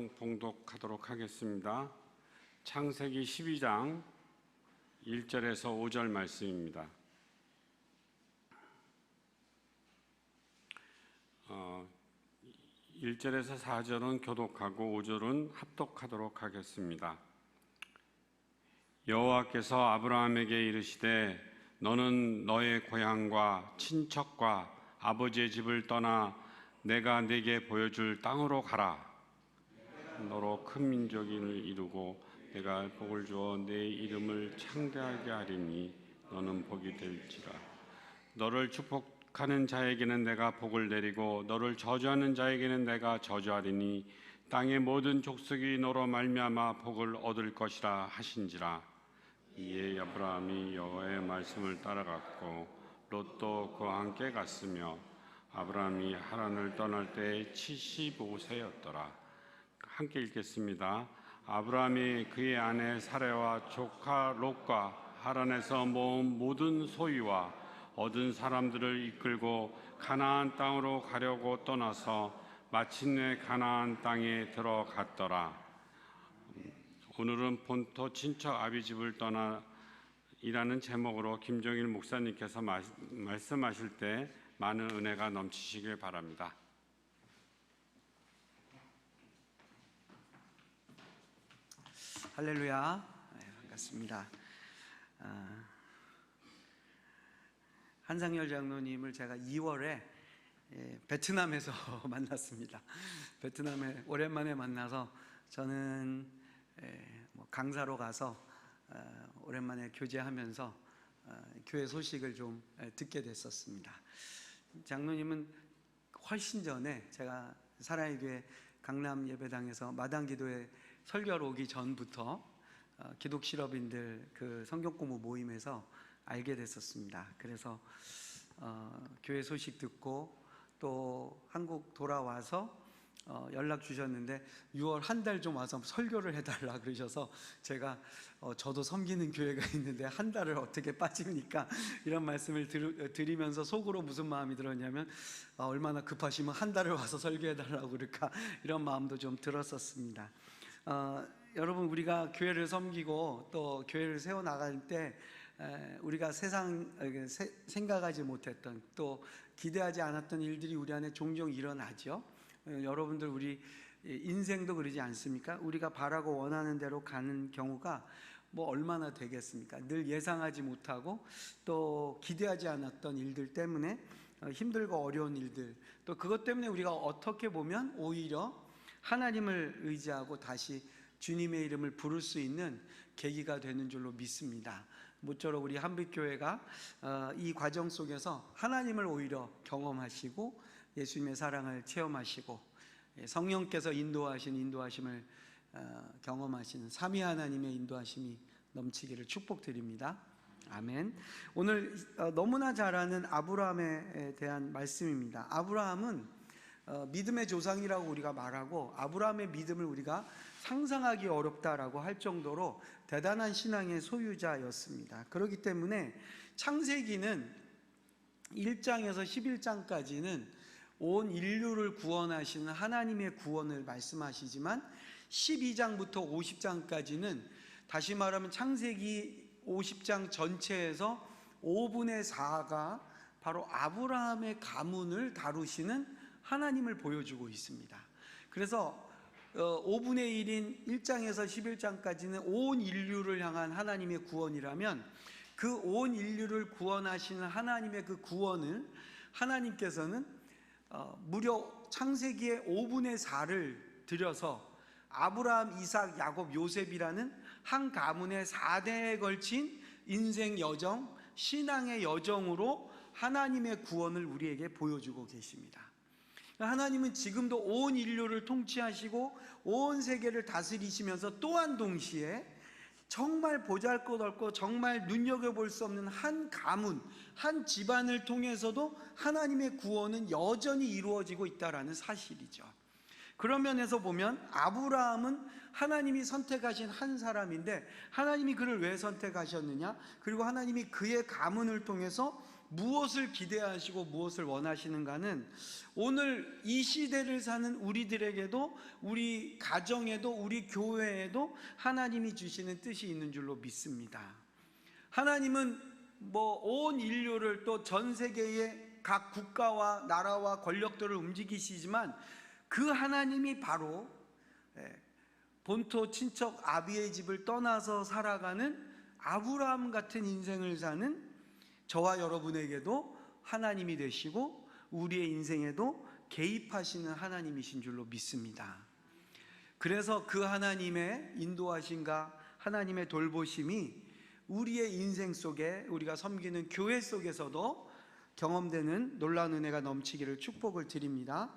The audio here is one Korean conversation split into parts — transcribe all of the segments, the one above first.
봉독하도록 하겠습니다. 창세기 12장 1절에서 5절 말씀입니다. 1절에서 4절은 교독하고 5절은 합독하도록 하겠습니다. 여호와께서 아브라함에게 이르시되 너는 너의 고향과 친척과 아버지의 집을 떠나 내가 네게 보여줄 땅으로 가라. 너로 큰 민족을 이루고 내가 복을 주어 내 이름을 창대하게 하리니 너는 복이 될지라. 너를 축복하는 자에게는 내가 복을 내리고 너를 저주하는 자에게는 내가 저주하리니 땅의 모든 족속이 너로 말미암아 복을 얻을 것이라 하신지라. 이에 아브라함이 여호와의 말씀을 따라갔고 롯도 그와 함께 갔으며 아브라함이 하란을 떠날 때 75세였더라. 함께 읽겠습니다. 아브라함이 그의 아내 사레와 조카 롯과 하란에서 모은 모든 소유와 얻은 사람들을 이끌고 가나안 땅으로 가려고 떠나서 마침내 가나안 땅에 들어갔더라. 오늘은 본토 친척 아비집을 떠나 이라는 제목으로 김종일 목사님께서 말씀하실 때 많은 은혜가 넘치시길 바랍니다. 할렐루야. 반갑습니다. 한상열 장로님을 제가 2월에 베트남에서 만났습니다. 베트남에 오랜만에 만나서 저는 강사로 가서 오랜만에 교제하면서 교회 소식을 좀 듣게 됐었습니다. 장로님은 훨씬 전에 제가 사랑의 교회 강남 예배당에서 마당 기도회 설교로 오기 전부터 기독 실업인들 그 성경 공부 모임에서 알게 됐었습니다. 그래서 교회 소식 듣고 또 한국 돌아와서 연락 주셨는데 6월 한 달 좀 와서 설교를 해달라 그러셔서 제가 저도 섬기는 교회가 있는데 한 달을 어떻게 빠집니까? 이런 말씀을 드리면서 속으로 무슨 마음이 들었냐면 얼마나 급하시면 한 달을 와서 설교해달라고 그럴까 이런 마음도 좀 들었었습니다. 여러분, 우리가 교회를 섬기고 또 교회를 세워나갈 때 우리가 생각하지 못했던 또 기대하지 않았던 일들이 우리 안에 종종 일어나죠. 여러분들 우리 인생도 그러지 않습니까? 우리가 바라고 원하는 대로 가는 경우가 뭐 얼마나 되겠습니까? 늘 예상하지 못하고 또 기대하지 않았던 일들 때문에 힘들고 어려운 일들, 또 그것 때문에 우리가 어떻게 보면 오히려 하나님을 의지하고 다시 주님의 이름을 부를 수 있는 계기가 되는 줄로 믿습니다. 모쪼록 우리 한빛교회가 이 과정 속에서 하나님을 오히려 경험하시고 예수님의 사랑을 체험하시고 성령께서 인도하심을 경험하시는 삼위 하나님의 인도하심이 넘치기를 축복드립니다. 아멘. 오늘 너무나 잘 아는 아브라함에 대한 말씀입니다. 아브라함은 믿음의 조상이라고 우리가 말하고 아브라함의 믿음을 우리가 상상하기 어렵다라고 할 정도로 대단한 신앙의 소유자였습니다. 그렇기 때문에 창세기는 1장에서 11장까지는 온 인류를 구원하시는 하나님의 구원을 말씀하시지만 12장부터 50장까지는 다시 말하면 창세기 50장 전체에서 5분의 4가 바로 아브라함의 가문을 다루시는 하나님을 보여주고 있습니다. 그래서 5분의 1인 1장에서 11장까지는 온 인류를 향한 하나님의 구원이라면 그 온 인류를 구원하시는 하나님의 그 구원을 하나님께서는 무려 창세기의 5분의 4를 들여서 아브라함, 이삭, 야곱, 요셉이라는 한 가문의 4대에 걸친 인생 여정, 신앙의 여정으로 하나님의 구원을 우리에게 보여주고 계십니다. 하나님은 지금도 온 인류를 통치하시고 온 세계를 다스리시면서 또한 동시에 정말 보잘것없고 정말 눈여겨볼 수 없는 한 가문, 한 집안을 통해서도 하나님의 구원은 여전히 이루어지고 있다는 사실이죠. 그런 면에서 보면 아브라함은 하나님이 선택하신 한 사람인데 하나님이 그를 왜 선택하셨느냐? 그리고 하나님이 그의 가문을 통해서 무엇을 기대하시고 무엇을 원하시는가는 오늘 이 시대를 사는 우리들에게도, 우리 가정에도, 우리 교회에도 하나님이 주시는 뜻이 있는 줄로 믿습니다. 하나님은 온 인류를, 또 전 세계의 각 국가와 나라와 권력들을 움직이시지만 그 하나님이 바로 본토 친척 아비의 집을 떠나서 살아가는 아브라함 같은 인생을 사는 저와 여러분에게도 하나님이 되시고 우리의 인생에도 개입하시는 하나님이신 줄로 믿습니다. 그래서 그 하나님의 인도하심과 하나님의 돌보심이 우리의 인생 속에, 우리가 섬기는 교회 속에서도 경험되는 놀라운 은혜가 넘치기를 축복을 드립니다.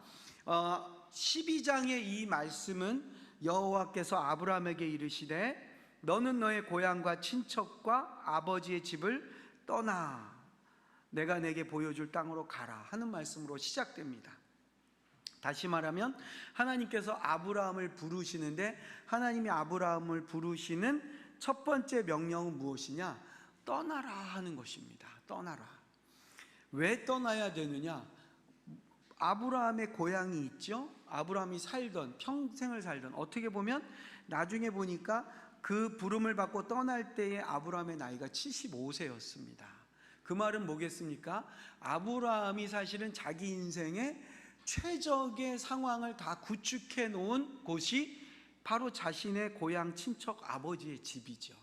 12장의 이 말씀은 여호와께서 아브라함에게 이르시되 너는 너의 고향과 친척과 아버지의 집을 떠나 내가 내게 보여줄 땅으로 가라 하는 말씀으로 시작됩니다. 다시 말하면 하나님께서 아브라함을 부르시는데, 하나님이 아브라함을 부르시는 첫 번째 명령은 무엇이냐? 떠나라 하는 것입니다. 떠나라. 왜 떠나야 되느냐? 아브라함의 고향이 있죠. 아브라함이 평생을 살던, 어떻게 보면 나중에 보니까 그 부름을 받고 떠날 때에 아브라함의 나이가 75세였습니다. 그 말은 뭐겠습니까? 아브라함이 사실은 자기 인생의 최적의 상황을 다 구축해 놓은 곳이 바로 자신의 고향 친척 아버지의 집이죠.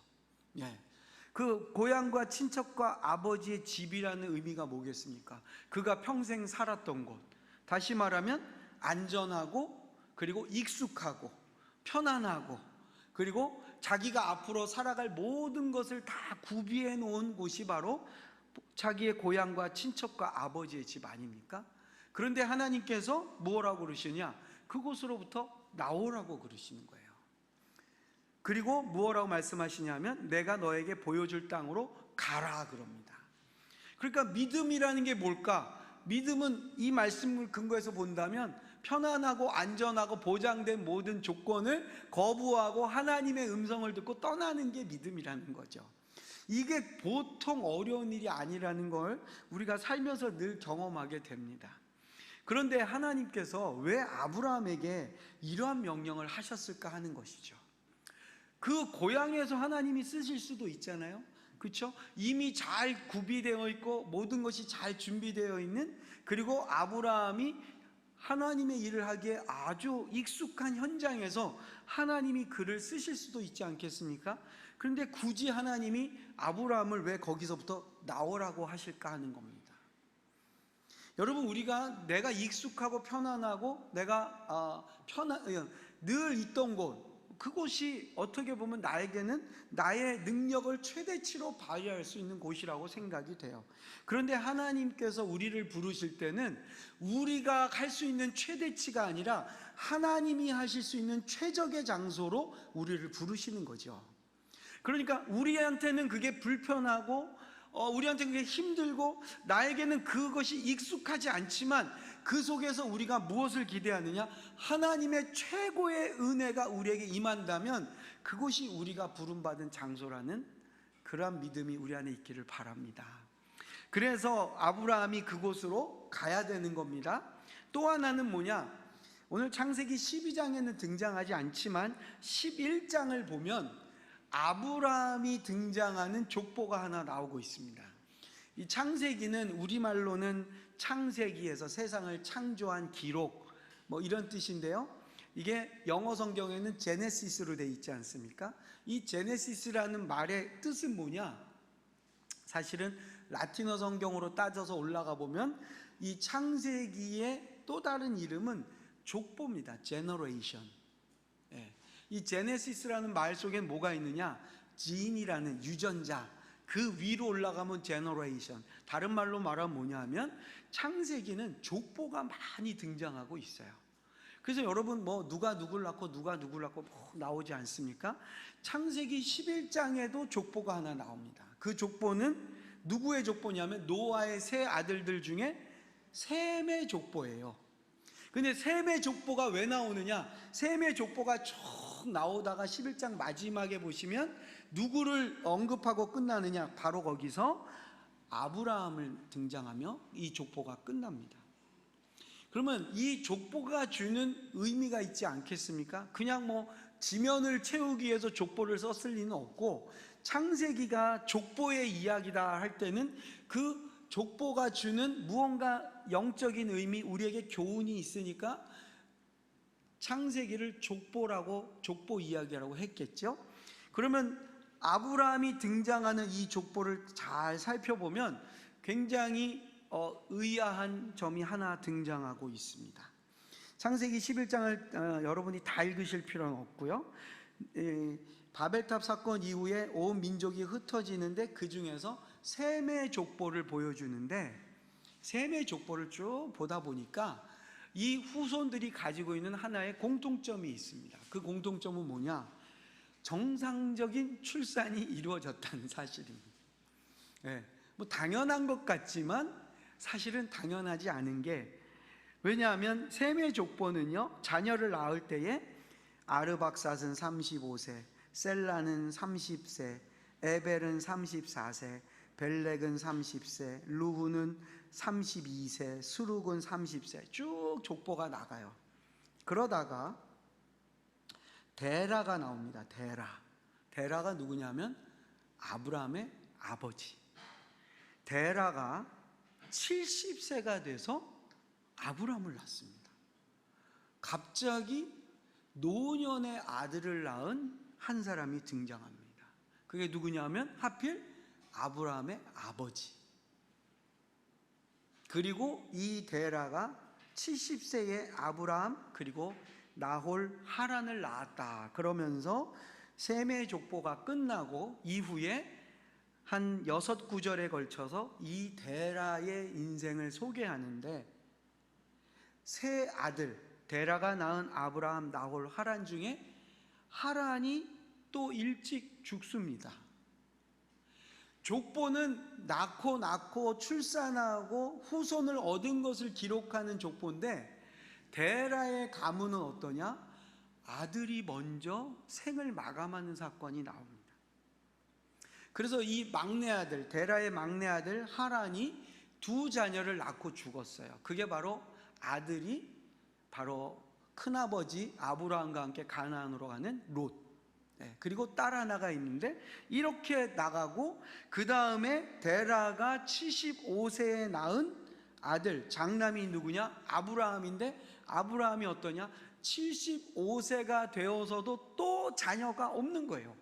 그 고향과 친척과 아버지의 집이라는 의미가 뭐겠습니까? 그가 평생 살았던 곳, 다시 말하면 안전하고, 그리고 익숙하고 편안하고, 그리고 자기가 앞으로 살아갈 모든 것을 다 구비해 놓은 곳이 바로 자기의 고향과 친척과 아버지의 집 아닙니까? 그런데 하나님께서 뭐라고 그러시냐? 그곳으로부터 나오라고 그러시는 거예요. 그리고 뭐라고 말씀하시냐면 내가 너에게 보여줄 땅으로 가라 그럽니다. 그러니까 믿음이라는 게 뭘까? 믿음은 이 말씀을 근거해서 본다면 편안하고 안전하고 보장된 모든 조건을 거부하고 하나님의 음성을 듣고 떠나는 게 믿음이라는 거죠. 이게 보통 어려운 일이 아니라는 걸 우리가 살면서 늘 경험하게 됩니다. 그런데 하나님께서 왜 아브라함에게 이러한 명령을 하셨을까 하는 것이죠. 그 고향에서 하나님이 쓰실 수도 있잖아요. 그렇죠? 이미 잘 구비되어 있고 모든 것이 잘 준비되어 있는, 그리고 아브라함이 하나님의 일을 하기에 아주 익숙한 현장에서 하나님이 그를 쓰실 수도 있지 않겠습니까? 그런데 굳이 하나님이 아브라함을 왜 거기서부터 나오라고 하실까 하는 겁니다. 여러분, 우리가 내가 익숙하고 편안하고 내가 늘 있던 곳, 그곳이 어떻게 보면 나에게는 나의 능력을 최대치로 발휘할 수 있는 곳이라고 생각이 돼요. 그런데 하나님께서 우리를 부르실 때는 우리가 할 수 있는 최대치가 아니라 하나님이 하실 수 있는 최적의 장소로 우리를 부르시는 거죠. 그러니까 우리한테는 그게 불편하고 우리한테는 그게 힘들고 나에게는 그것이 익숙하지 않지만 그 속에서 우리가 무엇을 기대하느냐? 하나님의 최고의 은혜가 우리에게 임한다면 그곳이 우리가 부름받은 장소라는 그러한 믿음이 우리 안에 있기를 바랍니다. 그래서 아브라함이 그곳으로 가야 되는 겁니다. 또 하나는 뭐냐? 오늘 창세기 12장에는 등장하지 않지만 11장을 보면 아브라함이 등장하는 족보가 하나 나오고 있습니다. 이 창세기는 우리말로는 창세기에서 세상을 창조한 기록 이런 뜻인데요, 이게 영어 성경에는 제네시스로 되어 있지 않습니까? 이 제네시스라는 말의 뜻은 뭐냐? 사실은 라틴어 성경으로 따져서 올라가 보면 이 창세기의 또 다른 이름은 족보입니다. 제너레이션. 이 제네시스라는 말 속엔 뭐가 있느냐? 지인이라는 유전자, 그 위로 올라가면 제너레이션. 다른 말로 말하면 뭐냐 하면 창세기는 족보가 많이 등장하고 있어요. 그래서 여러분 누가 누굴 낳고 누가 누굴 낳고 나오지 않습니까? 창세기 11장에도 족보가 하나 나옵니다. 그 족보는 누구의 족보냐면 노아의 세 아들들 중에 셈의 족보예요. 근데 셈의 족보가 왜 나오느냐? 셈의 족보가 쭉 나오다가 11장 마지막에 보시면 누구를 언급하고 끝나느냐? 바로 거기서 아브라함을 등장하며 이 족보가 끝납니다. 그러면 이 족보가 주는 의미가 있지 않겠습니까? 그냥 뭐 지면을 채우기 위해서 족보를 썼을 리는 없고, 창세기가 족보의 이야기다 할 때는 그 족보가 주는 무언가 영적인 의미, 우리에게 교훈이 있으니까 창세기를 족보 이야기라고 했겠죠. 그러면 아브라함이 등장하는 이 족보를 잘 살펴보면 굉장히 의아한 점이 하나 등장하고 있습니다. 창세기 11장을 여러분이 다 읽으실 필요는 없고요. 바벨탑 사건 이후에 온 민족이 흩어지는데 그 중에서 셈의 족보를 보여주는데, 셈의 족보를 쭉 보다 보니까 이 후손들이 가지고 있는 하나의 공통점이 있습니다. 그 공통점은 뭐냐? 정상적인 출산이 이루어졌다는 사실입니다. 뭐 당연한 것 같지만 사실은 당연하지 않은 게, 왜냐하면 셈의 족보는요, 자녀를 낳을 때에 아르박삿은 35세, 셀라는 30세, 에벨은 34세, 벨렉은 30세, 루후는 32세, 스룩은 30세, 쭉 족보가 나가요. 그러다가 데라가 나옵니다. 데라가 누구냐면 아브라함의 아버지. 데라가 70세가 돼서 아브라함을 낳습니다. 갑자기 노년의 아들을 낳은 한 사람이 등장합니다. 그게 누구냐면 하필 아브라함의 아버지. 그리고 이 데라가 70세의 아브라함 그리고 나홀 하란을 낳았다. 그러면서 셈의 족보가 끝나고 이후에 한 6구절에 걸쳐서 이 데라의 인생을 소개하는데, 세 아들 데라가 낳은 아브라함, 나홀, 하란 중에 하란이 또 일찍 죽습니다. 족보는 낳고 출산하고 후손을 얻은 것을 기록하는 족보인데, 데라의 가문은 어떠냐? 아들이 먼저 생을 마감하는 사건이 나옵니다. 그래서 이 막내 아들, 데라의 막내 아들 하란이 두 자녀를 낳고 죽었어요. 그게 바로 아들이 바로 큰아버지 아브라함과 함께 가나안으로 가는 롯, 그리고 딸 하나가 있는데, 이렇게 나가고 그 다음에 데라가 75세에 낳은 아들, 장남이 누구냐? 아브라함인데, 아브라함이 어떠냐? 75세가 되어서도 또 자녀가 없는 거예요.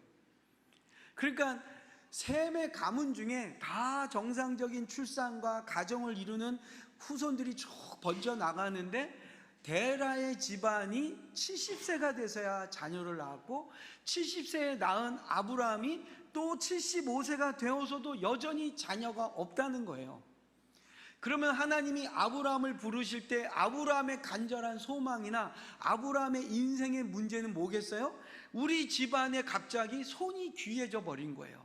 그러니까 셈의 가문 중에 다 정상적인 출산과 가정을 이루는 후손들이 쭉 번져 나가는데, 데라의 집안이 70세가 돼서야 자녀를 낳았고, 70세에 낳은 아브라함이 또 75세가 되어서도 여전히 자녀가 없다는 거예요. 그러면 하나님이 아브라함을 부르실 때 아브라함의 간절한 소망이나 아브라함의 인생의 문제는 뭐겠어요? 우리 집안에 갑자기 손이 귀해져 버린 거예요.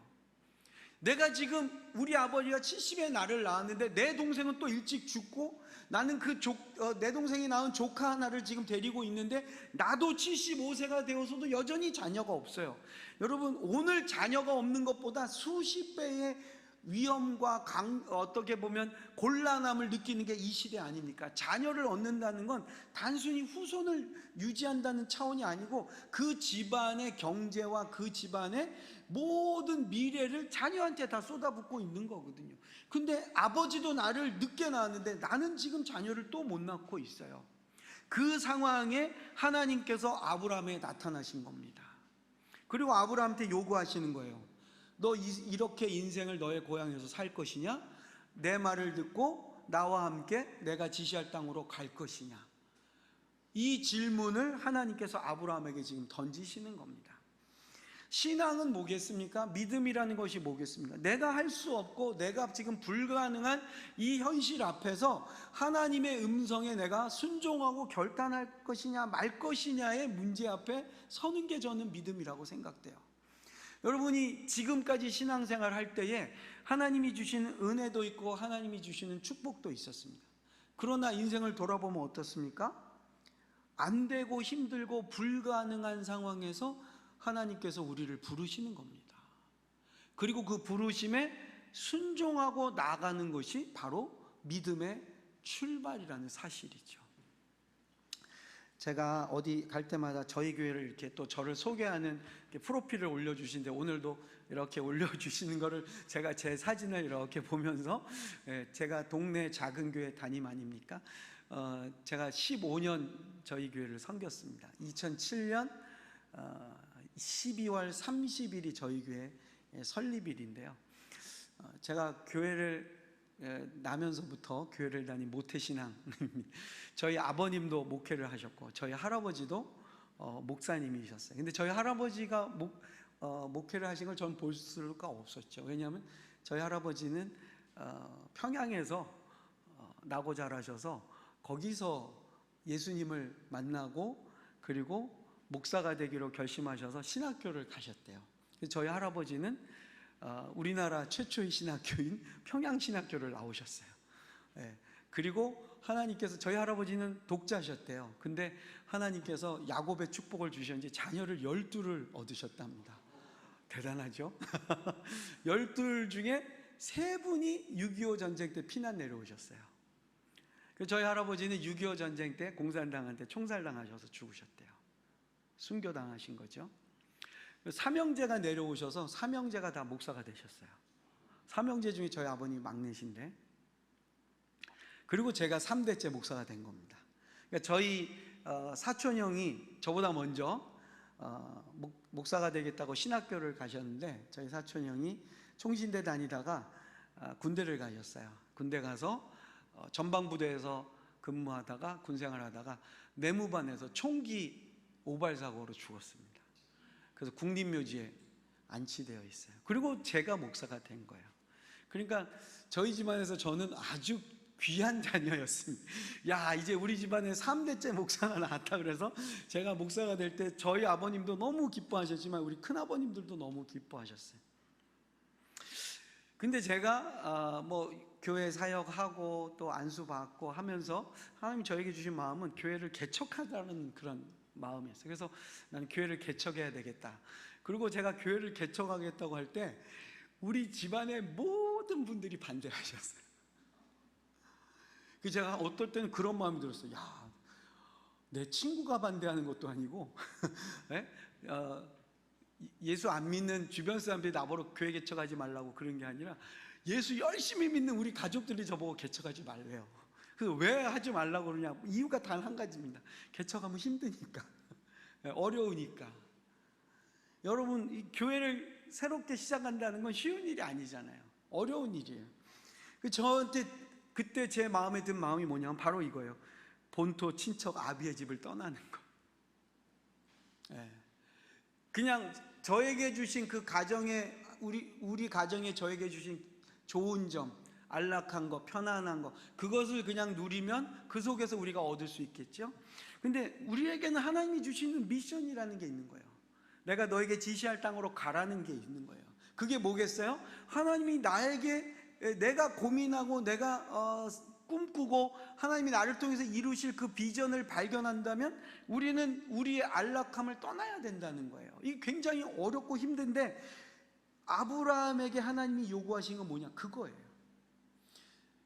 내가 지금 우리 아버지가 70에 나를 낳았는데 내 동생은 또 일찍 죽고, 나는 내 동생이 낳은 조카 하나를 지금 데리고 있는데 나도 75세가 되어서도 여전히 자녀가 없어요. 여러분, 오늘 자녀가 없는 것보다 수십 배의 위험과 어떻게 보면 곤란함을 느끼는 게 이 시대 아닙니까? 자녀를 얻는다는 건 단순히 후손을 유지한다는 차원이 아니고 그 집안의 경제와 그 집안의 모든 미래를 자녀한테 다 쏟아붓고 있는 거거든요. 근데 아버지도 나를 늦게 낳았는데 나는 지금 자녀를 또 못 낳고 있어요. 그 상황에 하나님께서 아브라함에 나타나신 겁니다. 그리고 아브라함한테 요구하시는 거예요. 너 이렇게 인생을 너의 고향에서 살 것이냐? 내 말을 듣고 나와 함께 내가 지시할 땅으로 갈 것이냐? 이 질문을 하나님께서 아브라함에게 지금 던지시는 겁니다. 신앙은 뭐겠습니까? 믿음이라는 것이 뭐겠습니까? 내가 할 수 없고 내가 지금 불가능한 이 현실 앞에서 하나님의 음성에 내가 순종하고 결단할 것이냐 말 것이냐의 문제 앞에 서는 게 저는 믿음이라고 생각돼요. 여러분이 지금까지 신앙생활 할 때에 하나님이 주시는 은혜도 있고 하나님이 주시는 축복도 있었습니다. 그러나 인생을 돌아보면 어떻습니까? 안 되고 힘들고 불가능한 상황에서 하나님께서 우리를 부르시는 겁니다. 그리고 그 부르심에 순종하고 나아가는 것이 바로 믿음의 출발이라는 사실이죠. 제가 어디 갈 때마다 저희 교회를 이렇게 또 저를 소개하는 프로필을 올려주시는데, 오늘도 이렇게 올려주시는 거를 제가 제 사진을 이렇게 보면서, 제가 동네 작은 교회 담임 아닙니까? 제가 15년 저희 교회를 섬겼습니다. 2007년 12월 30일이 저희 교회 설립일인데요. 제가 교회를 나면서부터 교회를 다닌 모태신앙, 저희 아버님도 목회를 하셨고 저희 할아버지도 목사님이셨어요. 근데 저희 할아버지가 목회를 하신 걸 저는 볼 수가 없었죠. 왜냐하면 저희 할아버지는 평양에서 나고 자라셔서 거기서 예수님을 만나고 그리고 목사가 되기로 결심하셔서 신학교를 가셨대요. 저희 할아버지는 우리나라 최초의 신학교인 평양신학교를 나오셨어요. 그리고 하나님께서, 저희 할아버지는 독자셨대요. 근데 하나님께서 야곱의 축복을 주셨는지 자녀를 12를 얻으셨답니다. 대단하죠? 12 중에 3분이 6.25 전쟁 때 피난 내려오셨어요. 저희 할아버지는 6.25 전쟁 때 공산당한 테 총살당하셔서 죽으셨대요. 순교당하신 거죠. 삼형제가 내려오셔서 삼형제가 다 목사가 되셨어요. 삼형제 중에 저희 아버님이 막내신데, 그리고 제가 3대째 목사가 된 겁니다. 그러니까 저희 사촌형이 저보다 먼저 목사가 되겠다고 신학교를 가셨는데, 저희 사촌형이 총신대 다니다가 군대를 가셨어요. 군대 가서 전방부대에서 근무하다가 군생활하다가 내무반에서 총기 오발사고로 죽었습니다. 그래서 국립묘지에 안치되어 있어요. 그리고 제가 목사가 된 거예요. 그러니까 저희 집안에서 저는 아주 귀한 자녀였습니다. 야, 이제 우리 집안에 3대째 목사가 나왔다. 그래서 제가 목사가 될 때 저희 아버님도 너무 기뻐하셨지만 우리 큰아버님들도 너무 기뻐하셨어요. 근데 제가 교회 사역하고 또 안수받고 하면서 하나님이 저에게 주신 마음은 교회를 개척하자는 그런 마음이었어요. 그래서 나는 교회를 개척해야 되겠다. 그리고 제가 교회를 개척하겠다고 할 때 우리 집안의 모든 분들이 반대하셨어요. 그 제가 어떨 때는 그런 마음이 들었어요. 야, 내 친구가 반대하는 것도 아니고 예수 안 믿는 주변 사람들이 나보고 교회 개척하지 말라고 그런 게 아니라 예수 열심히 믿는 우리 가족들이 저보고 개척하지 말래요. 그래서 왜 하지 말라고 그러냐? 이유가 단 한 가지입니다. 개척하면 힘드니까, 어려우니까. 여러분, 이 교회를 새롭게 시작한다는 건 쉬운 일이 아니잖아요. 어려운 일이에요. 저한테 그때 제 마음에 든 마음이 뭐냐면 바로 이거예요. 본토 친척 아비의 집을 떠나는 거. 그냥 저에게 주신 그 가정에, 우리 가정에 저에게 주신 좋은 점, 안락한 거, 편안한 거, 그것을 그냥 누리면 그 속에서 우리가 얻을 수 있겠죠. 근데 우리에게는 하나님이 주시는 미션이라는 게 있는 거예요. 내가 너에게 지시할 땅으로 가라는 게 있는 거예요. 그게 뭐겠어요? 하나님이 나에게, 내가 고민하고 내가 꿈꾸고 하나님이 나를 통해서 이루실 그 비전을 발견한다면 우리는 우리의 안락함을 떠나야 된다는 거예요. 이게 굉장히 어렵고 힘든데 아브라함에게 하나님이 요구하신 건 뭐냐? 그거예요.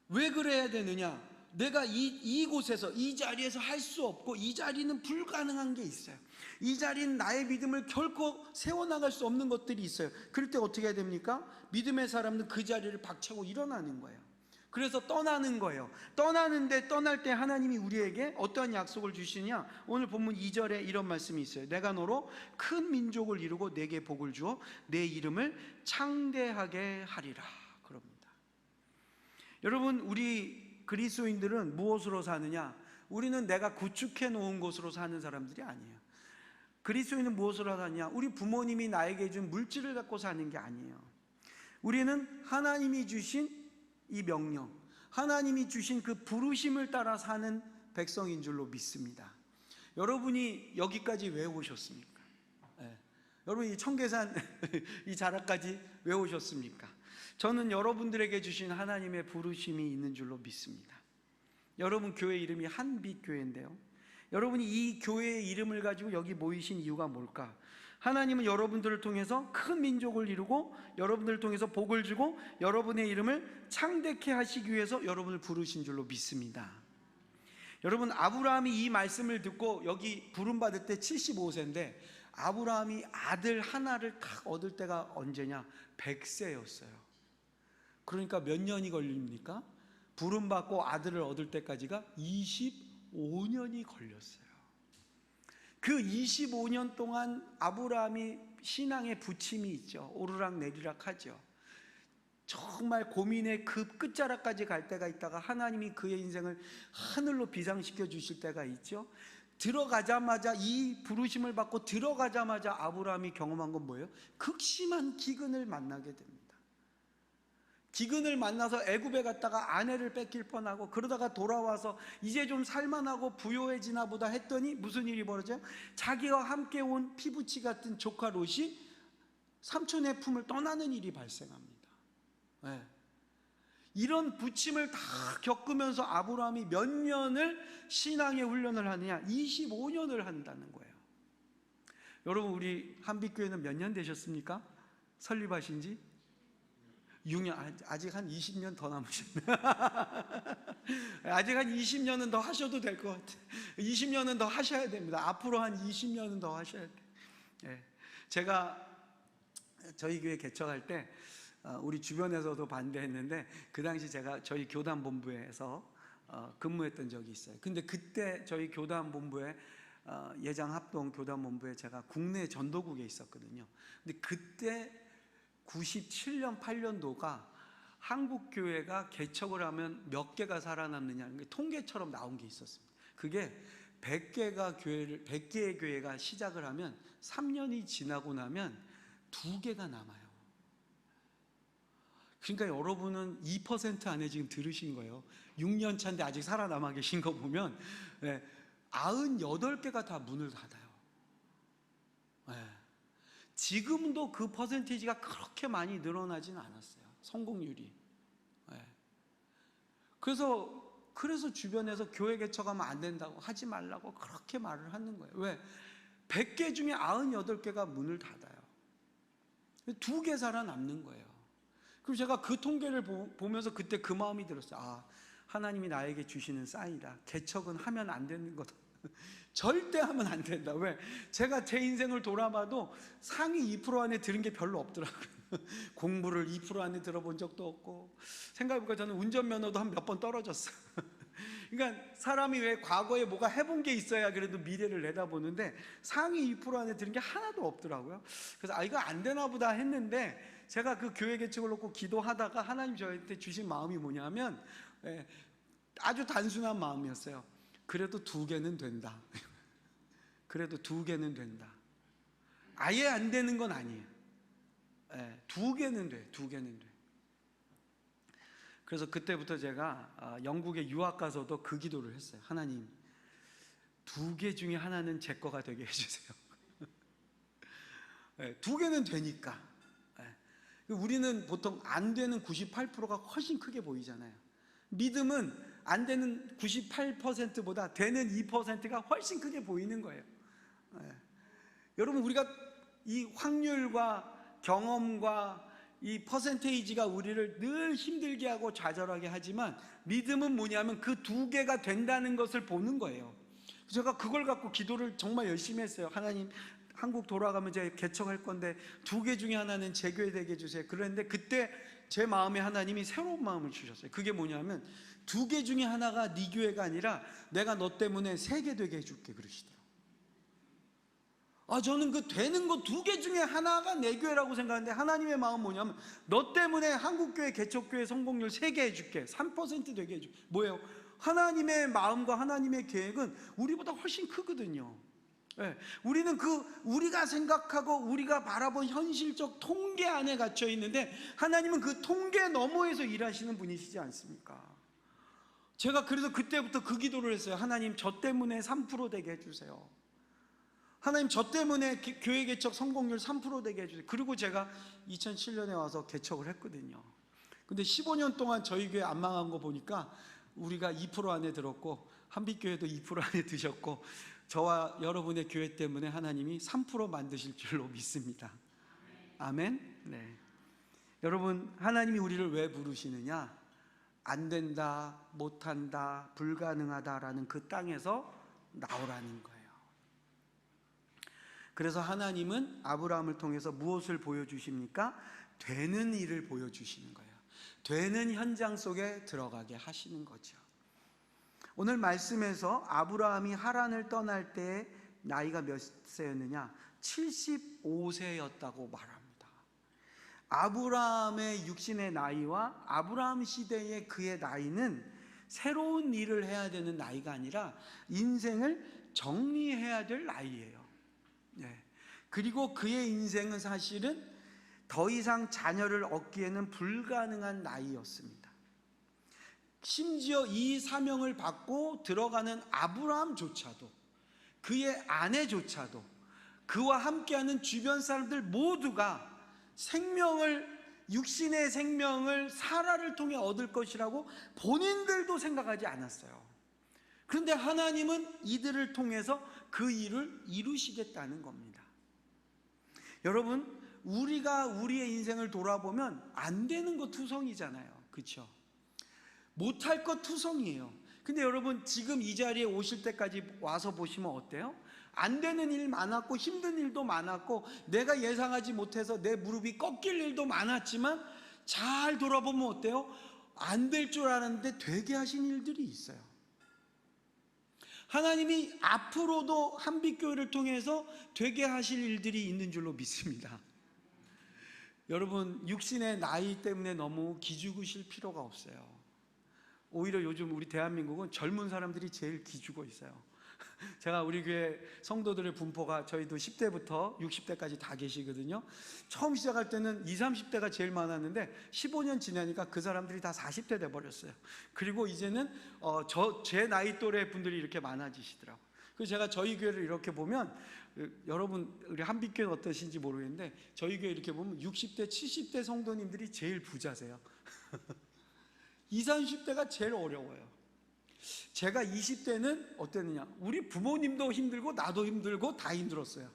왜 그래야 되느냐? 내가 이곳에서, 이 자리에서 할 수 없고 이 자리는 불가능한 게 있어요. 이 자리는 나의 믿음을 결코 세워나갈 수 없는 것들이 있어요. 그럴 때 어떻게 해야 됩니까? 믿음의 사람은 그 자리를 박차고 일어나는 거예요. 그래서 떠나는 거예요. 떠나는데, 떠날 때 하나님이 우리에게 어떠한 약속을 주시냐? 오늘 본문 2절에 이런 말씀이 있어요. 내가 너로 큰 민족을 이루고 내게 복을 주어 내 이름을 창대하게 하리라. 그럽니다. 여러분, 우리 그리스도인들은 무엇으로 사느냐? 우리는 내가 구축해 놓은 곳으로 사는 사람들이 아니에요. 그리스도인은 무엇으로 사느냐? 우리 부모님이 나에게 준 물질을 갖고 사는 게 아니에요. 우리는 하나님이 주신 이 명령, 하나님이 주신 그 부르심을 따라 사는 백성인 줄로 믿습니다. 여러분이 여기까지 왜 오셨습니까? 여러분 이 청계산 이 자락까지 왜 오셨습니까? 저는 여러분들에게 주신 하나님의 부르심이 있는 줄로 믿습니다. 여러분 교회 이름이 한빛교회인데요, 여러분이 이 교회의 이름을 가지고 여기 모이신 이유가 뭘까? 하나님은 여러분들을 통해서 큰 민족을 이루고 여러분들을 통해서 복을 주고 여러분의 이름을 창대케 하시기 위해서 여러분을 부르신 줄로 믿습니다. 여러분, 아브라함이 이 말씀을 듣고 여기 부름받을 때 75세인데 아브라함이 아들 하나를 딱 얻을 때가 언제냐? 100세였어요. 그러니까 몇 년이 걸립니까? 부름받고 아들을 얻을 때까지가 25년이 걸렸어요. 그 25년 동안 아브라함이 신앙의 부침이 있죠. 오르락 내리락 하죠. 정말 고민의 그 끝자락까지 갈 때가 있다가 하나님이 그의 인생을 하늘로 비상시켜 주실 때가 있죠. 들어가자마자, 이 부르심을 받고 들어가자마자 아브라함이 경험한 건 뭐예요? 극심한 기근을 만나게 됩니다. 기근을 만나서 애굽에 갔다가 아내를 뺏길 뻔하고, 그러다가 돌아와서 이제 좀 살만하고 부유해지나 보다 했더니 무슨 일이 벌어져요? 자기와 함께 온 피부치 같은 조카 롯이 삼촌의 품을 떠나는 일이 발생합니다. 네. 이런 부침을 다 겪으면서 아브라함이 몇 년을 신앙의 훈련을 하느냐? 25년을 한다는 거예요. 여러분, 우리 한빛교회는 몇 년 되셨습니까? 설립하신 지? 6년, 아직 한 20년 더 남으셨네. 아직 한 20년은 더 하셔도 될 것 같아요. 20년은 더 하셔야 됩니다. 앞으로 한 20년은 더 하셔야 돼요. 네. 제가 저희 교회 개척할 때 우리 주변에서도 반대했는데 그 당시 제가 저희 교단 본부에서 근무했던 적이 있어요. 근데 그때 저희 교단 본부에 예장 합동 교단 본부에 제가 국내 전도국에 있었거든요. 근데 그때 97년 8년도가 한국 교회가 개척을 하면 몇 개가 살아남느냐는 게 통계처럼 나온 게 있었습니다. 그게 100개의 교회가 시작을 하면 3년이 지나고 나면 2개가 남아요. 그러니까 여러분은 2% 안에 지금 들으신 거예요. 6년 차인데 아직 살아남아 계신 거 보면 98개가 다 문을 닫아요. 지금도 그 퍼센티지가 그렇게 많이 늘어나진 않았어요. 성공률이. 그래서 주변에서 교회 개척하면 안 된다고, 하지 말라고 그렇게 말을 하는 거예요. 왜? 100개 중에 98개가 문을 닫아요. 2개 살아남는 거예요. 그리고 제가 그 통계를 보면서 그때 그 마음이 들었어요. 아, 하나님이 나에게 주시는 사인이다. 개척은 하면 안 되는 거다. 절대 하면 안 된다. 왜? 제가 제 인생을 돌아봐도 상위 2% 안에 들은 게 별로 없더라고요. 공부를 2% 안에 들어본 적도 없고, 생각해보니까 저는 운전면허도 한 몇 번 떨어졌어요. 그러니까 사람이 왜 과거에 뭐가 해본 게 있어야 그래도 미래를 내다보는데 상위 2% 안에 들은 게 하나도 없더라고요. 그래서 이거 안 되나 보다 했는데, 제가 그 교회 개척을 놓고 기도하다가 하나님 저한테 주신 마음이 뭐냐면 아주 단순한 마음이었어요. 그래도 2개는 된다. 그래도 2개는 된다. 아예 안 되는 건 아니에요. 2개는 돼. 2개는 돼. 그래서 그때부터 제가 영국에 유학 가서도 그 기도를 했어요. 하나님, 2개 중에 하나는 제 거가 되게 해주세요. 2개는 되니까. 우리는 보통 안 되는 98%가 훨씬 크게 보이잖아요. 믿음은 안 되는 98%보다 되는 2%가 훨씬 크게 보이는 거예요. 여러분, 우리가 이 확률과 경험과 이 퍼센테이지가 우리를 늘 힘들게 하고 좌절하게 하지만, 믿음은 뭐냐면 그 2개가 된다는 것을 보는 거예요. 제가 그걸 갖고 기도를 정말 열심히 했어요. 하나님, 한국 돌아가면 제가 개척할 건데 2개 중에 하나는 제 교회 되게 해주세요. 그런데 그때 제 마음에 하나님이 새로운 마음을 주셨어요. 그게 뭐냐면 2개 중에 하나가 네 교회가 아니라 내가 너 때문에 3개 되게 해줄게 그러시더라고요. 저는 그 되는 거 2개 중에 하나가 내 교회라고 생각하는데, 하나님의 마음은 뭐냐면 너 때문에 한국교회 개척교회 성공률 3개 해줄게, 3% 되게 해줄게. 뭐예요? 하나님의 마음과 하나님의 계획은 우리보다 훨씬 크거든요. 우리는 우리가 생각하고 우리가 바라본 현실적 통계 안에 갇혀 있는데, 하나님은 그 통계 너머에서 일하시는 분이시지 않습니까? 제가 그래서 그때부터 그 기도를 했어요. 하나님, 저 때문에 3% 되게 해주세요. 하나님, 저 때문에 교회 개척 성공률 3% 되게 해주세요. 그리고 제가 2007년에 와서 개척을 했거든요. 근데 15년 동안 저희 교회 안 망한 거 보니까 우리가 2% 안에 들었고 한빛교회도 2% 안에 드셨고 저와 여러분의 교회 때문에 하나님이 3% 만드실 줄로 믿습니다. 아멘. 네. 여러분, 하나님이 우리를 왜 부르시느냐? 안 된다, 못한다, 불가능하다라는 그 땅에서 나오라는 거예요. 그래서 하나님은 아브라함을 통해서 무엇을 보여주십니까? 되는 일을 보여주시는 거예요. 되는 현장 속에 들어가게 하시는 거죠. 오늘 말씀에서 아브라함이 하란을 떠날 때 나이가 몇 세였느냐? 75세였다고 말합니다. 아브라함의 육신의 나이와 아브라함 시대의 그의 나이는 새로운 일을 해야 되는 나이가 아니라 인생을 정리해야 될 나이예요. 네. 그리고 그의 인생은 사실은 더 이상 자녀를 얻기에는 불가능한 나이였습니다. 심지어 이 사명을 받고 들어가는 아브라함조차도, 그의 아내조차도, 그와 함께하는 주변 사람들 모두가 육신의 생명을 사라를 통해 얻을 것이라고 본인들도 생각하지 않았어요. 그런데 하나님은 이들을 통해서 그 일을 이루시겠다는 겁니다. 여러분, 우리가 우리의 인생을 돌아보면 안 되는 거 투성이잖아요. 그렇죠? 못할 것 투성이에요. 근데 여러분, 지금 이 자리에 오실 때까지 와서 보시면 어때요? 안 되는 일 많았고 힘든 일도 많았고 내가 예상하지 못해서 내 무릎이 꺾일 일도 많았지만 잘 돌아보면 어때요? 안 될 줄 알았는데 되게 하신 일들이 있어요. 하나님이 앞으로도 한빛교회를 통해서 되게 하실 일들이 있는 줄로 믿습니다. 여러분, 육신의 나이 때문에 너무 기죽으실 필요가 없어요. 오히려 요즘 우리 대한민국은 젊은 사람들이 제일 기죽어 있어요. 제가 우리 교회 성도들의 분포가 저희도 10대부터 60대까지 다 계시거든요. 처음 시작할 때는 20, 30대가 제일 많았는데 15년 지나니까 그 사람들이 다 40대 돼버렸어요. 그리고 이제는 제 나이 또래 분들이 이렇게 많아지시더라고요. 그래서 제가 저희 교회를 이렇게 보면, 여러분 우리 한빛교회는 어떠신지 모르겠는데 저희 교회 이렇게 보면 60대, 70대 성도님들이 제일 부자세요. 20, 30대가 제일 어려워요. 제가 20대는 어땠느냐? 우리 부모님도 힘들고 나도 힘들고 다 힘들었어요.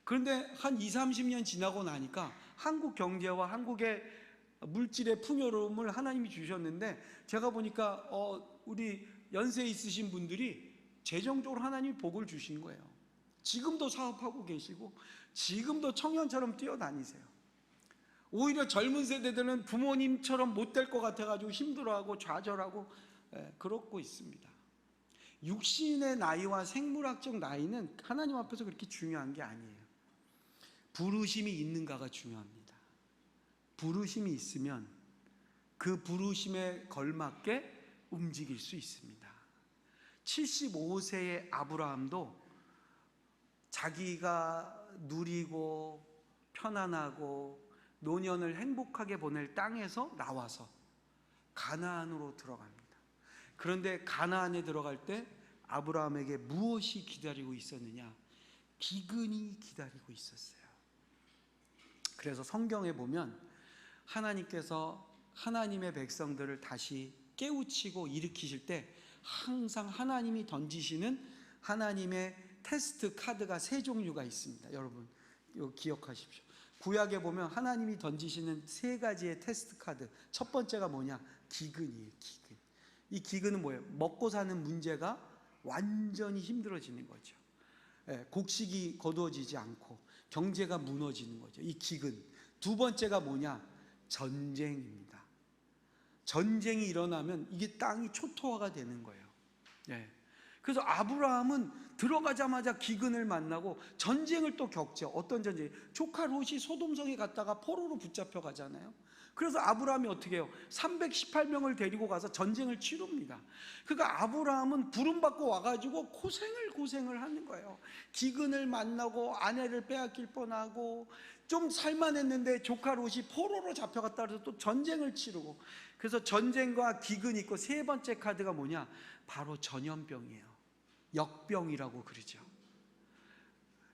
그런데 한 20, 30년 지나고 나니까 한국 경제와 한국의 물질의 풍요로움을 하나님이 주셨는데 제가 보니까 우리 연세 있으신 분들이 재정적으로 하나님이 복을 주신 거예요. 지금도 사업하고 계시고 지금도 청년처럼 뛰어다니세요. 오히려 젊은 세대들은 부모님처럼 못 될 것 같아가지고 힘들어하고 좌절하고 그렇고 있습니다. 육신의 나이와 생물학적 나이는 하나님 앞에서 그렇게 중요한 게 아니에요. 부르심이 있는가가 중요합니다. 부르심이 있으면 그 부르심에 걸맞게 움직일 수 있습니다. 75세의 아브라함도 자기가 누리고 편안하고 노년을 행복하게 보낼 땅에서 나와서 가나안으로 들어갑니다. 그런데 가나안에 들어갈 때 아브라함에게 무엇이 기다리고 있었느냐? 기근이 기다리고 있었어요. 그래서 성경에 보면 하나님께서 하나님의 백성들을 다시 깨우치고 일으키실 때 항상 하나님이 던지시는 하나님의 테스트 카드가 세 종류가 있습니다. 여러분 이거 기억하십시오. 구약에 보면 하나님이 던지시는 세 가지의 테스트 카드. 첫 번째가 뭐냐? 기근이에요. 기근. 이 기근은 뭐예요? 먹고 사는 문제가 완전히 힘들어지는 거죠. 곡식이 거두어지지 않고 경제가 무너지는 거죠. 이 기근. 두 번째가 뭐냐? 전쟁입니다. 전쟁이 일어나면 이게 땅이 초토화가 되는 거예요. 그래서 아브라함은 들어가자마자 기근을 만나고 전쟁을 또 겪죠. 어떤 전쟁? 조카 롯이 소돔성에 갔다가 포로로 붙잡혀 가잖아요. 그래서 아브라함이 어떻게 해요? 318명을 데리고 가서 전쟁을 치릅니다. 그러니까 아브라함은 부름받고 와가지고 고생을 하는 거예요. 기근을 만나고 아내를 빼앗길 뻔하고 좀 살만했는데 조카 롯이 포로로 잡혀갔다 그래서 또 전쟁을 치르고, 그래서 전쟁과 기근이 있고 세 번째 카드가 뭐냐? 바로 전염병이에요. 역병이라고 그러죠.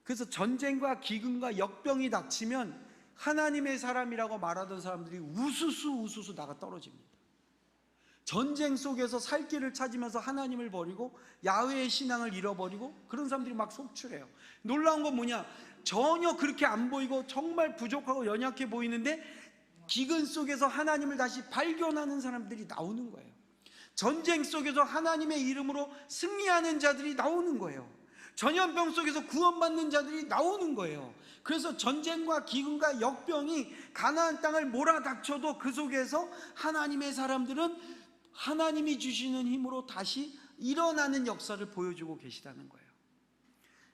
그래서 전쟁과 기근과 역병이 닥치면 하나님의 사람이라고 말하던 사람들이 우수수 나가 떨어집니다. 전쟁 속에서 살 길을 찾으면서 하나님을 버리고 야훼의 신앙을 잃어버리고 그런 사람들이 막 속출해요. 놀라운 건 뭐냐? 전혀 그렇게 안 보이고 정말 부족하고 연약해 보이는데 기근 속에서 하나님을 다시 발견하는 사람들이 나오는 거예요. 전쟁 속에서 하나님의 이름으로 승리하는 자들이 나오는 거예요. 전염병 속에서 구원받는 자들이 나오는 거예요. 그래서 전쟁과 기근과 역병이 가나안 땅을 몰아닥쳐도 그 속에서 하나님의 사람들은 하나님이 주시는 힘으로 다시 일어나는 역사를 보여주고 계시다는 거예요.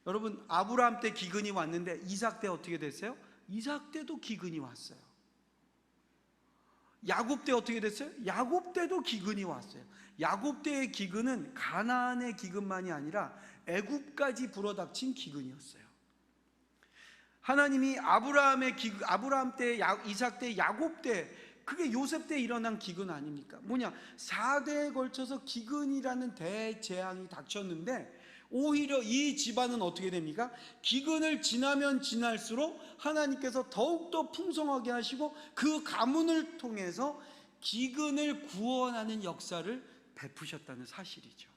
여러분, 아브라함 때 기근이 왔는데 이삭 때 어떻게 됐어요? 이삭 때도 기근이 왔어요. 야곱 때 어떻게 됐어요? 야곱 때도 기근이 왔어요. 야곱 때의 기근은 가나안의 기근만이 아니라 애굽까지 불어닥친 기근이었어요. 하나님이 아브라함 때, 이삭 때, 야곱 때, 그게 요셉 때 일어난 기근 아닙니까? 뭐냐? 4대에 걸쳐서 기근이라는 대재앙이 닥쳤는데 오히려 이 집안은 어떻게 됩니까? 기근을 지나면 지날수록 하나님께서 더욱더 풍성하게 하시고 그 가문을 통해서 기근을 구원하는 역사를 베푸셨다는 사실이죠.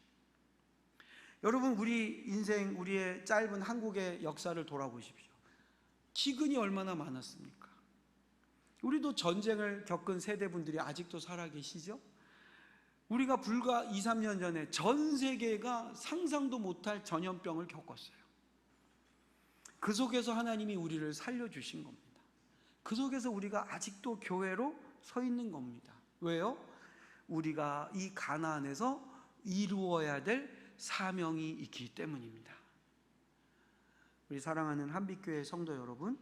여러분, 우리 인생, 우리의 짧은 한국의 역사를 돌아보십시오. 기근이 얼마나 많았습니까? 우리도 전쟁을 겪은 세대분들이 아직도 살아계시죠? 우리가 불과 2, 3년 전에 전 세계가 상상도 못할 전염병을 겪었어요. 그 속에서 하나님이 우리를 살려주신 겁니다. 그 속에서 우리가 아직도 교회로 서 있는 겁니다. 왜요? 우리가 이 가나안에서 이루어야 될 사명이 있기 때문입니다. 우리 사랑하는 한빛교회 성도 여러분,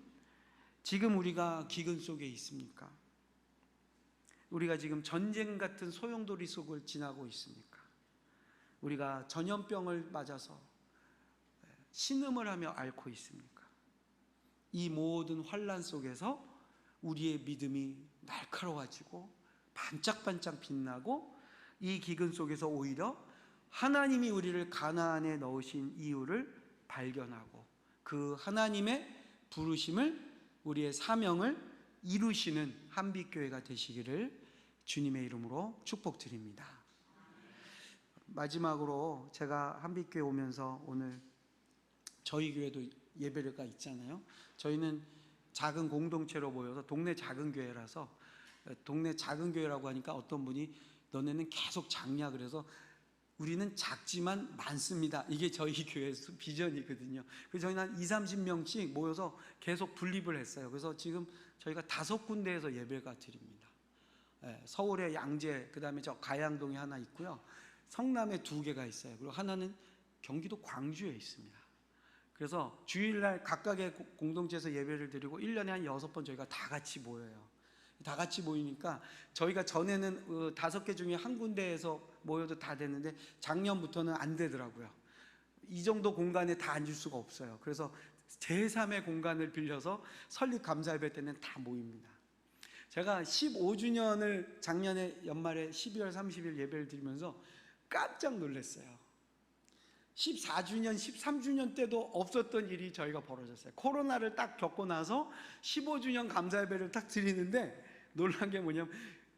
지금 우리가 기근 속에 있습니까? 우리가 지금 전쟁 같은 소용돌이 속을 지나고 있습니까? 우리가 전염병을 맞아서 신음을 하며 앓고 있습니까? 이 모든 환난 속에서 우리의 믿음이 날카로워지고 반짝반짝 빛나고 이 기근 속에서 오히려 하나님이 우리를 가나안에 넣으신 이유를 발견하고 그 하나님의 부르심을, 우리의 사명을 이루시는 한빛교회가 되시기를 주님의 이름으로 축복드립니다. 마지막으로 제가 한빛교회 오면서 오늘 저희 교회도 예배가 있잖아요. 저희는 작은 공동체로 모여서 동네 작은 교회라서, 동네 작은 교회라고 하니까 어떤 분이 너네는 계속 작냐 그래서 우리는 작지만 많습니다. 이게 저희 교회의 비전이거든요. 그래서 저희는 한 20, 30명씩 모여서 계속 분립을 했어요. 그래서 지금 저희가 5군데에서 예배가 드립니다. 서울의 양재, 그 다음에 저 가양동에 하나 있고요. 성남에 2개가 있어요. 그리고 하나는 경기도 광주에 있습니다. 그래서 주일날 각각의 공동체에서 예배를 드리고 1년에 한 6번 저희가 다 같이 모여요. 다 같이 모이니까 저희가 전에는 5개 중에 한 군데에서 모여도 다 됐는데 작년부터는 안 되더라고요. 이 정도 공간에 다 앉을 수가 없어요. 그래서 제3의 공간을 빌려서 설립 감사 예배 때는 다 모입니다. 제가 15주년을 작년에 연말에 12월 30일 예배를 드리면서 깜짝 놀랐어요. 14주년, 13주년 때도 없었던 일이 저희가 벌어졌어요. 코로나를 딱 겪고 나서 15주년 감사 예배를 딱 드리는데 놀란 게 뭐냐면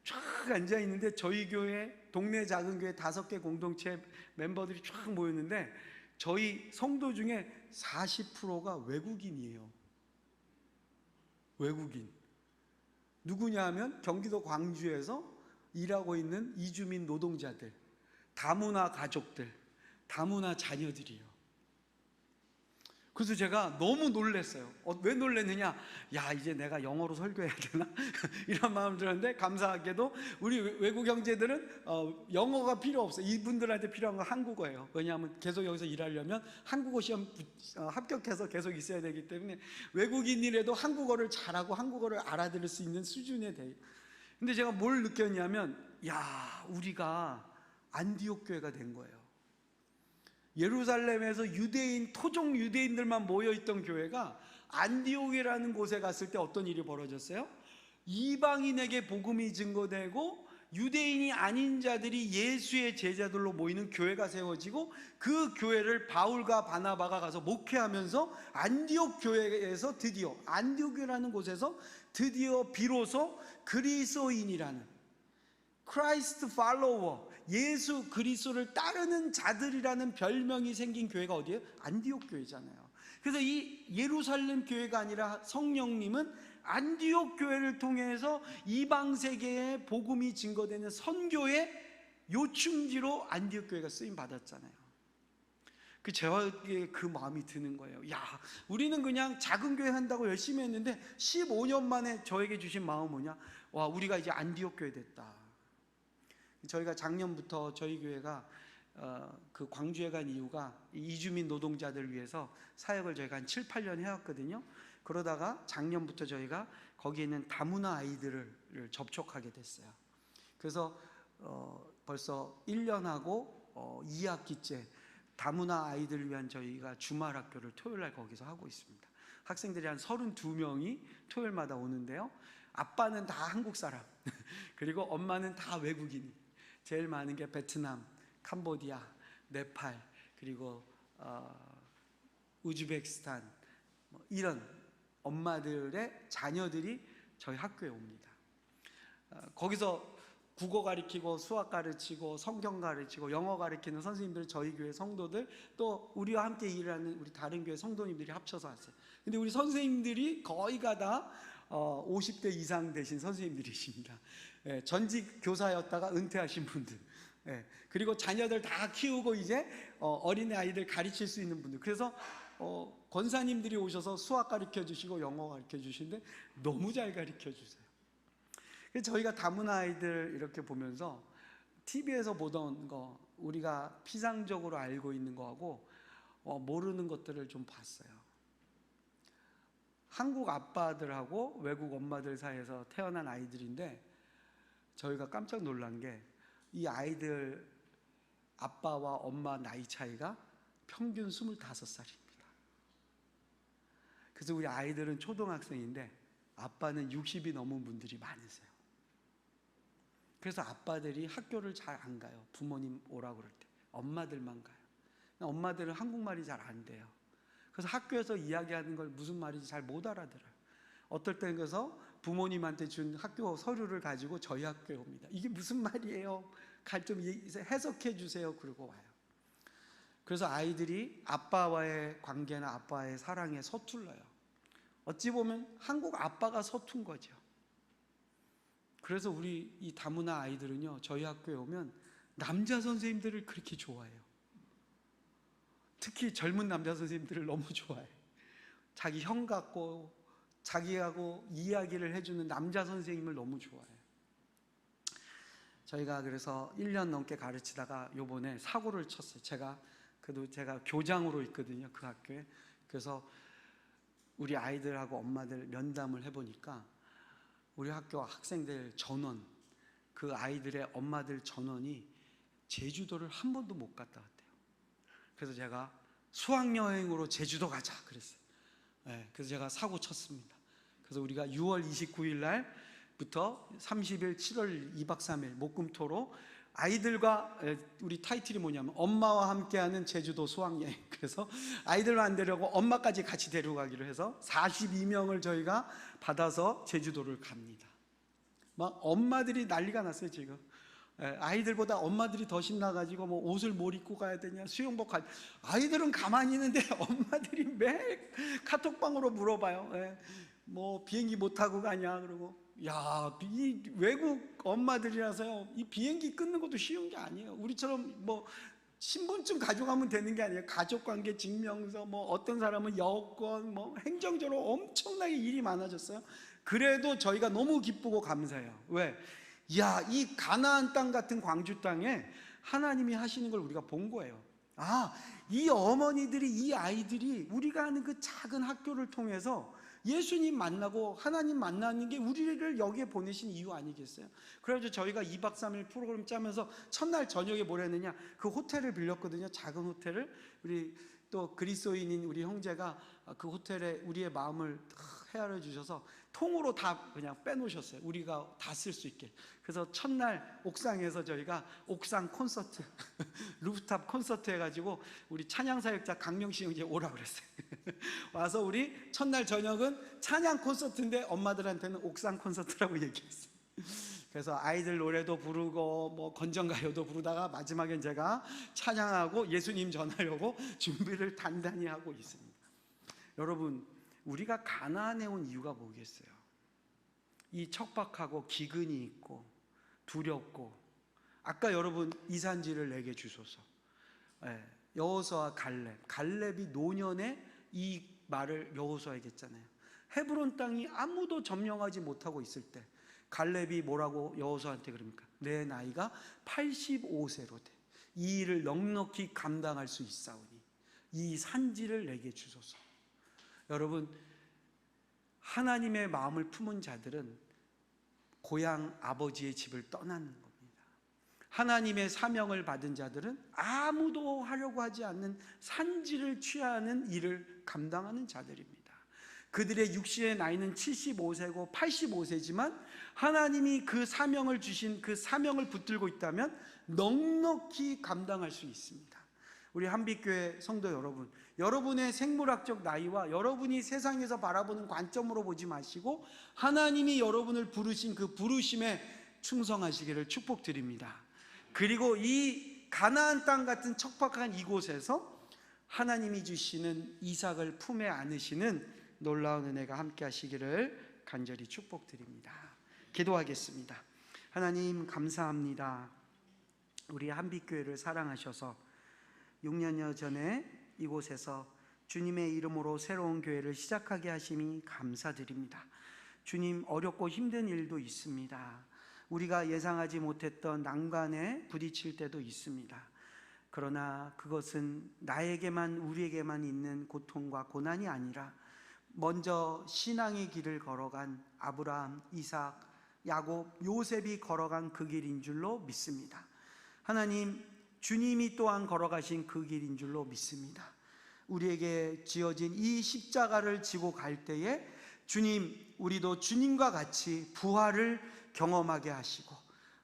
쫙 앉아있는데 저희 교회, 동네 작은 교회 5개 공동체 멤버들이 쫙 모였는데 저희 성도 중에 40%가 외국인이에요. 외국인. 누구냐 하면 경기도 광주에서 일하고 있는 이주민 노동자들, 다문화 가족들, 다문화 자녀들이에요. 그래서 제가 너무 놀랐어요. 왜 놀랐느냐? 야, 이제 내가 영어로 설교해야 되나? 이런 마음 들었는데 감사하게도 우리 외국 형제들은 영어가 필요 없어요. 이분들한테 필요한 건 한국어예요. 왜냐하면 계속 여기서 일하려면 한국어 시험 합격해서 계속 있어야 되기 때문에 외국인이라도 한국어를 잘하고 한국어를 알아들을 수 있는 수준에 돼요. 근데 제가 뭘 느꼈냐면, 야, 우리가 안디옥 교회가 된 거예요. 예루살렘에서 유대인, 토종 유대인들만 모여있던 교회가 안디옥이라는 곳에 갔을 때 어떤 일이 벌어졌어요? 이방인에게 복음이 증거되고 유대인이 아닌 자들이 예수의 제자들로 모이는 교회가 세워지고 그 교회를 바울과 바나바가 가서 목회하면서 안디옥 교회에서 드디어, 안디옥이라는 곳에서 드디어 비로소 그리스도인이라는, 크라이스트 팔로워, 예수 그리스도를 따르는 자들이라는 별명이 생긴 교회가 어디예요? 안디옥 교회잖아요. 그래서 이 예루살렘 교회가 아니라 성령님은 안디옥 교회를 통해서 이방 세계에 복음이 증거되는 선교의 요충지로 안디옥 교회가 쓰임 받았잖아요. 제가 그 마음이 드는 거예요. 야, 우리는 그냥 작은 교회 한다고 열심히 했는데 15년 만에 저에게 주신 마음은 뭐냐? 와, 우리가 이제 안디옥 교회 됐다. 저희가 작년부터 저희 교회가 그 광주에 간 이유가 이주민 노동자들 위해서 사역을 저희가 한 7, 8년 해왔거든요. 그러다가 작년부터 저희가 거기에 있는 다문화 아이들을 접촉하게 됐어요. 그래서 벌써 1년하고 2학기째 다문화 아이들을 위한 저희가 주말 학교를 토요일날 거기서 하고 있습니다. 학생들이 한 32명이 토요일마다 오는데요. 아빠는 다 한국 사람 그리고 엄마는 다 외국인. 제일 많은 게 베트남, 캄보디아, 네팔, 그리고 우즈베키스탄, 이런 엄마들의 자녀들이 저희 학교에 옵니다. 거기서 국어 가르치고 수학 가르치고 성경 가르치고 영어 가르치는 선생님들, 저희 교회 성도들, 또 우리와 함께 일하는 우리 다른 교회 성도님들이 합쳐서 왔어요. 근데 우리 선생님들이 거의가 다 50대 이상 되신 선생님들이십니다. 전직 교사였다가 은퇴하신 분들, 그리고 자녀들 다 키우고 이제 어린애 아이들 가르칠 수 있는 분들. 그래서 권사님들이 오셔서 수학 가르쳐 주시고 영어 가르쳐 주시는데 너무 잘 가르쳐 주세요. 그래서 저희가 다문화 아이들 이렇게 보면서 TV에서 보던 거, 우리가 피상적으로 알고 있는 거하고 모르는 것들을 좀 봤어요. 한국 아빠들하고 외국 엄마들 사이에서 태어난 아이들인데 저희가 깜짝 놀란 게 이 아이들 아빠와 엄마 나이 차이가 평균 25살입니다. 그래서 우리 아이들은 초등학생인데 아빠는 60이 넘은 분들이 많으세요. 그래서 아빠들이 학교를 잘 안 가요. 부모님 오라고 그럴 때 엄마들만 가요. 엄마들은 한국말이 잘 안 돼요. 그래서 학교에서 이야기하는 걸 무슨 말인지 잘 못 알아들어요. 어떨 때는 그래서 부모님한테 준 학교 서류를 가지고 저희 학교에 옵니다. 이게 무슨 말이에요? 좀 해석해 주세요. 그러고 와요. 그래서 아이들이 아빠와의 관계나 아빠의 사랑에 서툴러요. 어찌 보면 한국 아빠가 서툰 거죠. 그래서 우리 이 다문화 아이들은요, 저희 학교에 오면 남자 선생님들을 그렇게 좋아해요. 특히 젊은 남자 선생님들을 너무 좋아해요. 자기 형 같고 자기하고 이야기를 해주는 남자 선생님을 너무 좋아해요. 저희가 그래서 1년 넘게 가르치다가 요번에 사고를 쳤어요. 제가 교장으로 있거든요, 그 학교에. 그래서 우리 아이들하고 엄마들 면담을 해보니까 우리 학교 학생들 전원, 그 아이들의 엄마들 전원이 제주도를 한 번도 못 갔다 왔대요. 그래서 제가 수학여행으로 제주도 가자 그랬어요. 그래서 제가 사고 쳤습니다. 그래서 우리가 6월 29일 날부터 30일, 7월 2박 3일 목금토로 아이들과, 우리 타이틀이 뭐냐면 엄마와 함께하는 제주도 수학여행. 그래서 아이들만 안 데려고 엄마까지 같이 데려가기로 해서 42명을 저희가 받아서 제주도를 갑니다. 막 엄마들이 난리가 났어요 지금. 아이들보다 엄마들이 더 신나가지고 뭐 옷을 뭘 입고 가야 되냐, 수영복 갈, 아이들은 가만히 있는데 엄마들이 매일 카톡방으로 물어봐요. 뭐 비행기 못 타고 가냐 그러고, 야, 이 외국 엄마들이라서요, 이 비행기 끊는 것도 쉬운 게 아니에요. 우리처럼 뭐 신분증 가져가면 되는 게 아니에요. 가족관계 증명서, 뭐 어떤 사람은 여권, 뭐 행정적으로 엄청나게 일이 많아졌어요. 그래도 저희가 너무 기쁘고 감사해요. 왜? 야, 이 가나안 땅 같은 광주 땅에 하나님이 하시는 걸 우리가 본 거예요. 아, 이 어머니들이, 이 아이들이 우리가 하는 그 작은 학교를 통해서 예수님 만나고 하나님 만나는 게 우리를 여기에 보내신 이유 아니겠어요? 그래서 저희가 2박 3일 프로그램 짜면서 첫날 저녁에 뭘 했느냐, 그 호텔을 빌렸거든요. 작은 호텔을. 우리 또 그리스도인인 우리 형제가 그 호텔에 우리의 마음을 헤아려 주셔서 통으로 다 그냥 빼놓으셨어요. 우리가 다 쓸 수 있게. 그래서 첫날 옥상에서 저희가 옥상 콘서트 루프탑 콘서트 해가지고 우리 찬양사역자 강명식 형제 오라고 그랬어요. 와서 우리 첫날 저녁은 찬양 콘서트인데 엄마들한테는 옥상 콘서트라고 얘기했어요. 그래서 아이들 노래도 부르고 뭐 건전가요도 부르다가 마지막엔 제가 찬양하고 예수님 전하려고 준비를 단단히 하고 있습니다. 여러분, 우리가 가나안에 온 이유가 뭐겠어요? 이 척박하고 기근이 있고 두렵고, 아까 여러분 이산지를 내게 주소서, 여호수아와 갈렙이 노년에 이 말을 여호수아에게 했잖아요. 헤브론 땅이 아무도 점령하지 못하고 있을 때 갈렙이 뭐라고 여호수아한테 그럽니까? 내 나이가 85세로 돼 이 일을 넉넉히 감당할 수 있사오니 이 산지를 내게 주소서. 여러분, 하나님의 마음을 품은 자들은 고향 아버지의 집을 떠나는 겁니다. 하나님의 사명을 받은 자들은 아무도 하려고 하지 않는 산지를 취하는 일을 감당하는 자들입니다. 그들의 육신의 나이는 75세고 85세지만 하나님이 그 사명을 주신 그 사명을 붙들고 있다면 넉넉히 감당할 수 있습니다. 우리 한빛교회 성도 여러분, 여러분의 생물학적 나이와 여러분이 세상에서 바라보는 관점으로 보지 마시고 하나님이 여러분을 부르신 그 부르심에 충성하시기를 축복드립니다. 그리고 이 가나안 땅 같은 척박한 이곳에서 하나님이 주시는 이삭을 품에 안으시는 놀라운 은혜가 함께 하시기를 간절히 축복드립니다. 기도하겠습니다. 하나님, 감사합니다. 우리 한빛교회를 사랑하셔서 6년여 전에 이곳에서 주님의 이름으로 새로운 교회를 시작하게 하심이 감사드립니다. 주님, 어렵고 힘든 일도 있습니다. 우리가 예상하지 못했던 난관에 부딪힐 때도 있습니다. 그러나 그것은 나에게만, 우리에게만 있는 고통과 고난이 아니라 먼저 신앙의 길을 걸어간 아브라함, 이삭, 야곱, 요셉이 걸어간 그 길인 줄로 믿습니다. 하나님, 주님이 또한 걸어가신 그 길인 줄로 믿습니다. 우리에게 지어진 이 십자가를 지고 갈 때에 주님, 우리도 주님과 같이 부활을 경험하게 하시고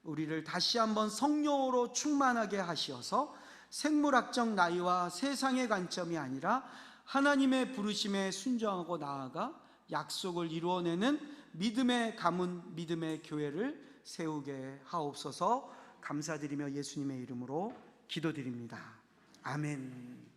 우리를 다시 한번 성령으로 충만하게 하시어서 생물학적 나이와 세상의 관점이 아니라 하나님의 부르심에 순종하고 나아가 약속을 이루어내는 믿음의 가문, 믿음의 교회를 세우게 하옵소서. 감사드리며 예수님의 이름으로 기도드립니다. 아멘.